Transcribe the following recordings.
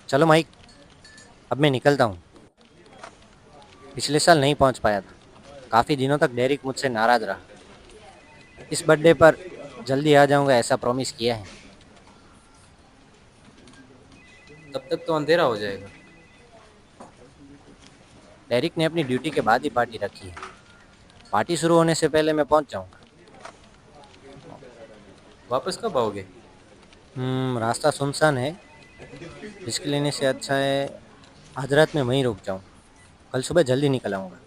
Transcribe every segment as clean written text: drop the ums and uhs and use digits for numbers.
चलो माइक, अब मैं निकलता हूँ। पिछले साल नहीं पहुँच पाया था। काफ़ी दिनों तक डेरिक मुझसे नाराज़ रहा। इस बर्थडे पर जल्दी आ जाऊँगा ऐसा प्रॉमिस किया है। तब तक तो अंधेरा हो जाएगा। डेरिक ने अपनी ड्यूटी के बाद ही पार्टी रखी है। पार्टी शुरू होने से पहले मैं पहुँच जाऊँगा। वापस कब आओगे? रास्ता सुनसान है। रिस्क लेने से अच्छा है आध रात में वहीं रुक जाऊँ। कल सुबह जल्दी निकल आऊँगा।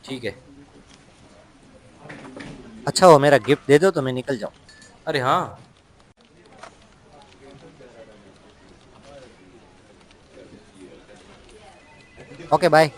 ठीक है। अच्छा हो मेरा गिफ्ट दे दो तो मैं निकल जाऊँ। अरे हाँ। Okay bye.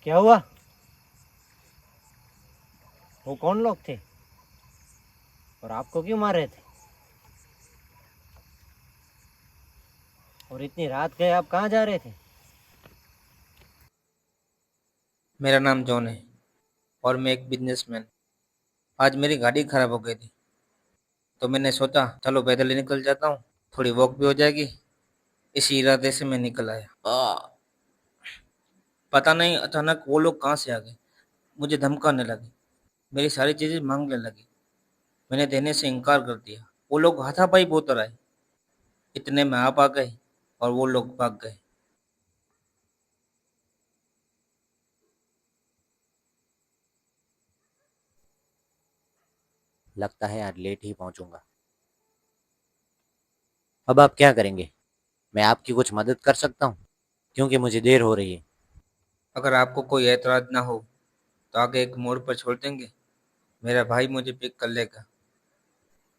क्या हुआ? वो कौन लोग थे और आपको क्यों मार रहे थे? और इतनी रात गए आप कहाँ जा रहे थे? मेरा नाम जॉन है और मैं एक बिजनेसमैन। आज मेरी गाड़ी खराब हो गई थी तो मैंने सोचा चलो पैदल ही निकल जाता हूँ, थोड़ी वॉक भी हो जाएगी। इसी इरादे से मैं निकल आया। पता नहीं अचानक वो लोग कहाँ से आ गए, मुझे धमकाने लगे, मेरी सारी चीजें मांगने लगी। मैंने देने से इनकार कर दिया। वो लोग हाथापाई बहुत आए। इतने में आप आ गए और वो लोग भाग गए। लगता है आज लेट ही पहुंचूंगा। अब आप क्या करेंगे? मैं आपकी कुछ मदद कर सकता हूँ क्योंकि मुझे देर हो रही है। अगर आपको कोई एतराज ना हो तो आगे एक मोड़ पर छोड़ देंगे। मेरा भाई मुझे पिक कर लेगा।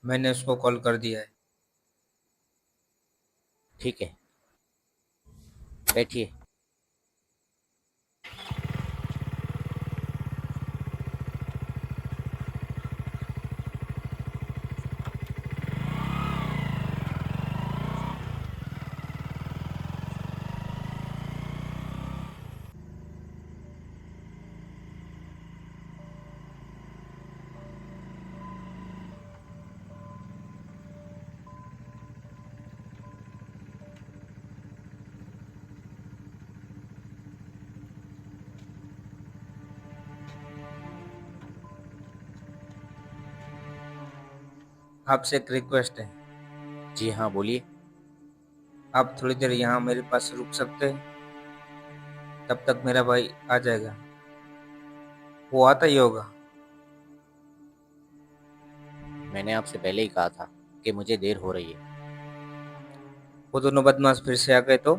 मैंने उसको कॉल कर दिया है। ठीक है, बैठिए। आपसे एक रिक्वेस्ट है। जी हाँ, बोलिए। आप थोड़ी देर यहाँ मेरे पास रुक सकते हैं? तब तक मेरा भाई आ जाएगा। वो आता ही होगा। मैंने आपसे पहले ही कहा था कि मुझे देर हो रही है। वो दोनों बदमाश फिर से आ गए तो?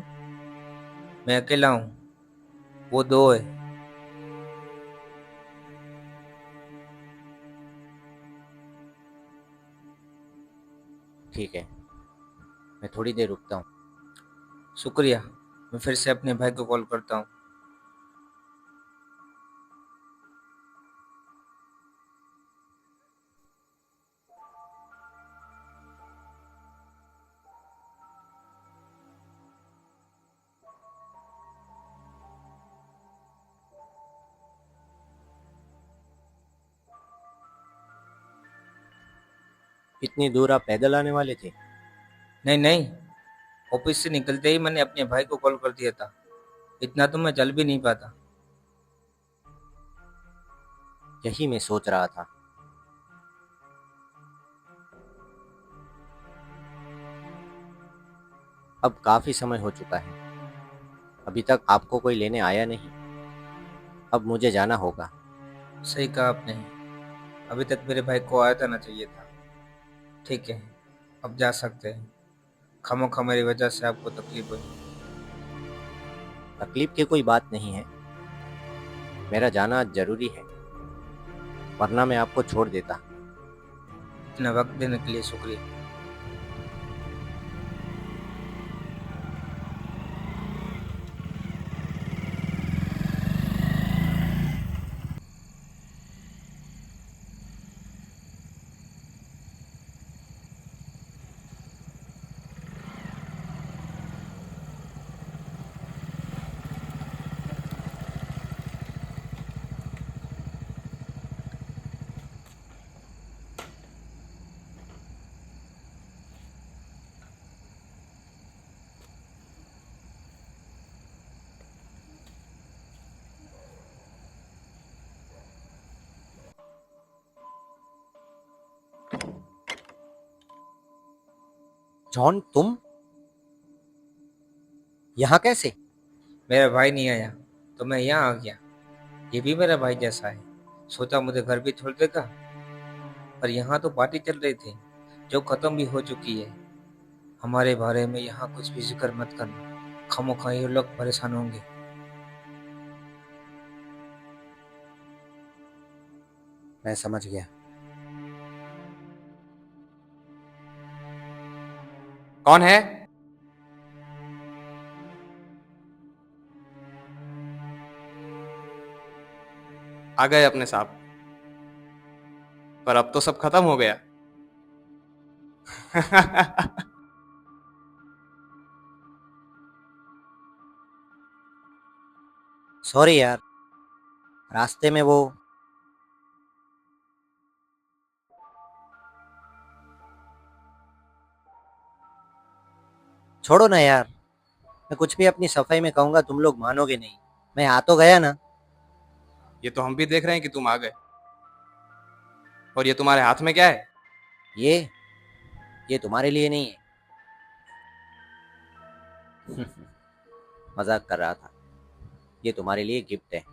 मैं अकेला हूँ, वो दो है। ठीक है, मैं थोड़ी देर रुकता हूँ। शुक्रिया। मैं फिर से अपने भाई को कॉल करता हूँ। इतनी दूर आप पैदल आने वाले थे? नहीं नहीं, ऑफिस से निकलते ही मैंने अपने भाई को कॉल कर दिया था। इतना तो मैं चल भी नहीं पाता। यही मैं सोच रहा था। अब काफी समय हो चुका है, अभी तक आपको कोई लेने आया नहीं। अब मुझे जाना होगा। सही कहा आपने। अभी तक मेरे भाई को आया था ना चाहिए था। ठीक है, अब जा सकते हैं। खामोखा मेरी वजह से आपको तकलीफ हुई। तकलीफ की कोई बात नहीं है, मेरा जाना जरूरी है, वरना मैं आपको छोड़ देता। इतना वक्त देने के लिए शुक्रिया। जॉन, तुम यहाँ कैसे? मेरा भाई नहीं आया तो मैं यहाँ आ गया। ये भी मेरा भाई जैसा है। सोचा मुझे घर भी छोड़ देगा। पर यहाँ तो पार्टी चल रही थी, जो खत्म भी हो चुकी है। हमारे बारे में यहाँ कुछ भी जिक्र मत करना, खामोखा ये लोग परेशान होंगे। मैं समझ गया। कौन है? आ गए अपने साहब। पर अब तो सब खत्म हो गया। सॉरी यार, रास्ते में वो। छोड़ो ना यार, मैं कुछ भी अपनी सफाई में कहूंगा तुम लोग मानोगे नहीं। मैं आ तो गया ना। ये तो हम भी देख रहे हैं कि तुम आ गए। और ये तुम्हारे हाथ में क्या है? ये ये तुम्हारे लिए नहीं है। मजाक कर रहा था। ये तुम्हारे लिए गिफ्ट है।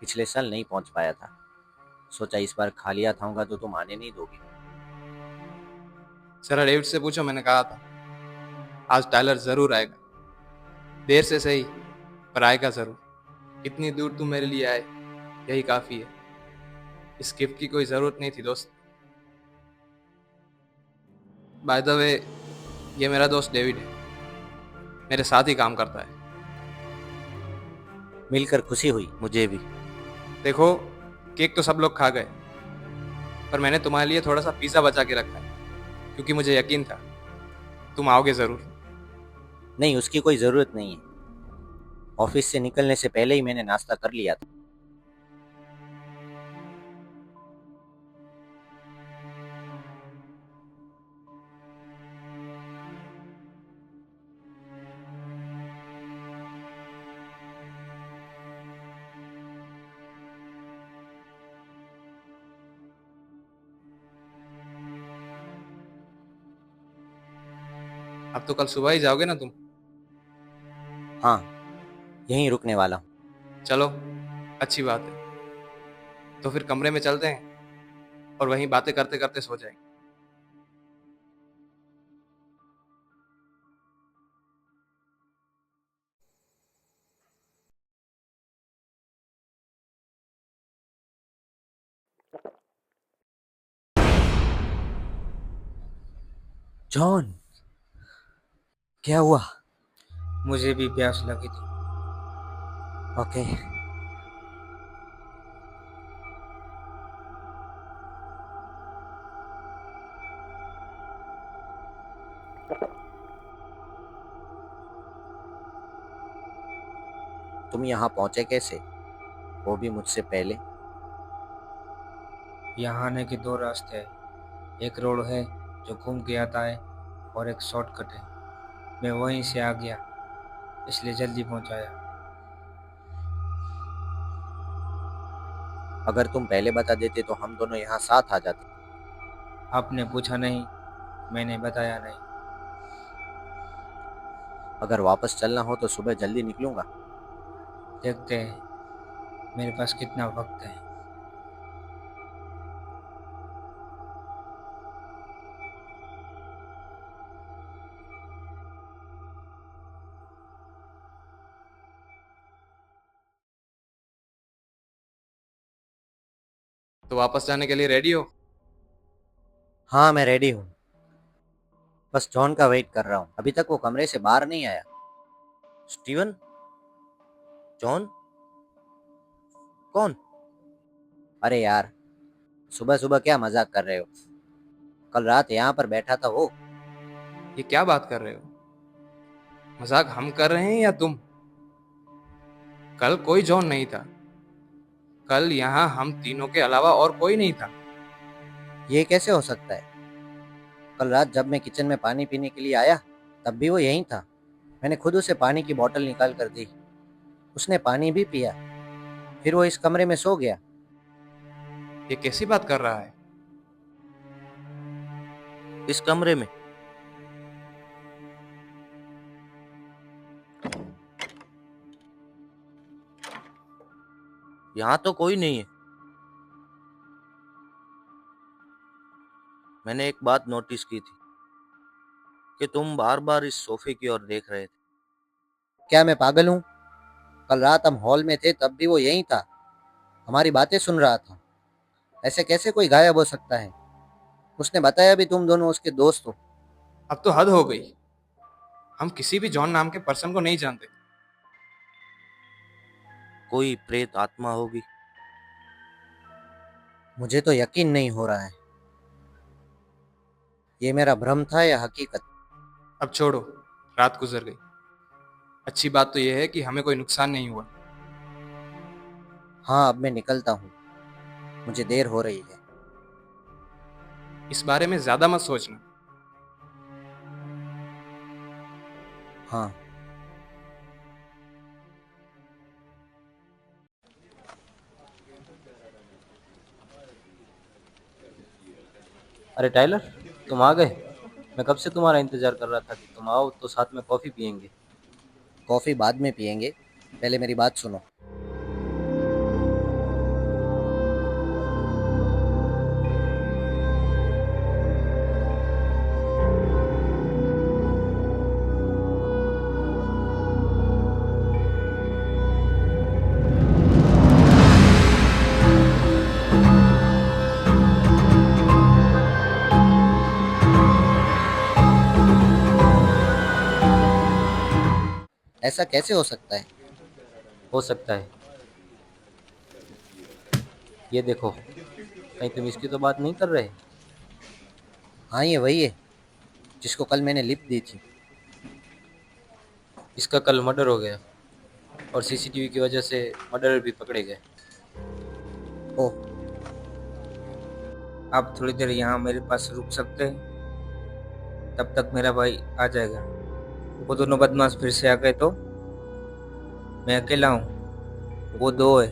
पिछले साल नहीं पहुंच पाया था, सोचा इस बार खाली हाथ आऊंगा तो तुम आने नहीं दोगे। जरा डेविड से पूछो, मैंने कहा था आज टाइलर जरूर आएगा। देर से सही, पर आएगा जरूर। इतनी दूर तुम मेरे लिए आए, यही काफी है। इस गिफ्ट की कोई जरूरत नहीं थी दोस्त। बाय द वे, ये मेरा दोस्त डेविड है, मेरे साथ ही काम करता है। मिलकर खुशी हुई मुझे भी। देखो, केक तो सब लोग खा गए, पर मैंने तुम्हारे लिए थोड़ा सा पिज़्ज़ा बचा के रखा है, क्योंकि मुझे यकीन था तुम आओगे जरूर। नहीं, उसकी कोई जरूरत नहीं है। ऑफिस से निकलने से पहले ही मैंने नाश्ता कर लिया था। अब तो कल सुबह ही जाओगे ना तुम? हाँ, यहीं रुकने वाला हूँ। चलो, अच्छी बात है। तो फिर कमरे में चलते हैं और वहीं बातें करते करते सो जाएंगे। जॉन, क्या हुआ? मुझे भी प्यास लगी थी। ओके। तुम यहाँ पहुंचे कैसे, वो भी मुझसे पहले? यहाँ आने के दो रास्ते हैं। एक रोड है जो घूम के आता है और एक शॉर्टकट है। मैं वहीं से आ गया, इसलिए जल्दी पहुँचाया। अगर तुम पहले बता देते तो हम दोनों यहाँ साथ आ जाते। आपने पूछा नहीं, मैंने बताया नहीं। अगर वापस चलना हो तो सुबह जल्दी निकलूंगा। देखते हैं मेरे पास कितना वक्त है। तो वापस जाने के लिए रेडी हो? हाँ, मैं रेडी हूँ। बस जॉन का वेट कर रहा हूँ, अभी तक वो कमरे से बाहर नहीं आया। स्टीवन? जॉन? कौन? अरे यार, सुबह सुबह क्या मजाक कर रहे हो? कल रात यहाँ पर बैठा था वो। ये क्या बात कर रहे हो? मजाक हम कर रहे हैं या तुम? कल कोई जॉन नहीं था। कल यहाँ हम तीनों के अलावा और कोई नहीं था। ये कैसे हो सकता है? कल रात जब मैं किचन में पानी पीने के लिए आया तब भी वो यहीं था। मैंने खुद उसे पानी की बोतल निकाल कर दी, उसने पानी भी पिया, फिर वो इस कमरे में सो गया। ये कैसी बात कर रहा है? इस कमरे में? यहाँ तो कोई नहीं है। मैंने एक बात नोटिस की थी कि तुम बार बार इस सोफे की ओर देख रहे थे। क्या मैं पागल हूँ? कल रात हम हॉल में थे तब भी वो यहीं था, हमारी बातें सुन रहा था। ऐसे कैसे कोई गायब हो सकता है? उसने बताया भी तुम दोनों उसके दोस्त हो। अब तो हद हो गई। हम किसी भी जॉन नाम के पर्सन को नहीं जानते। कोई प्रेत आत्मा होगी। मुझे तो यकीन नहीं हो रहा है, ये मेरा भ्रम था या हकीकत। अब छोड़ो, रात गुजर गई। अच्छी बात तो यह है कि हमें कोई नुकसान नहीं हुआ। हाँ, अब मैं निकलता हूँ, मुझे देर हो रही है। इस बारे में ज्यादा मत सोचना। हाँ। अरे टाइलर, तुम आ गए। मैं कब से तुम्हारा इंतजार कर रहा था कि तुम आओ तो साथ में कॉफ़ी पियेंगे। कॉफी बाद में पियेंगे, पहले मेरी बात सुनो। ऐसा कैसे हो सकता है? हो सकता है। ये देखो, कहीं तुम इसकी तो बात नहीं कर रहे? हाँ, ये वही है जिसको कल मैंने लिप दी थी। इसका कल मर्डर हो गया और सीसीटीवी की वजह से मर्डरर भी पकड़े गए। ओह, आप थोड़ी देर यहाँ मेरे पास रुक सकते हैं? तब तक मेरा भाई आ जाएगा। वो दोनों बदमाश फिर से आ गए तो? मैं अकेला हूँ, वो दो है।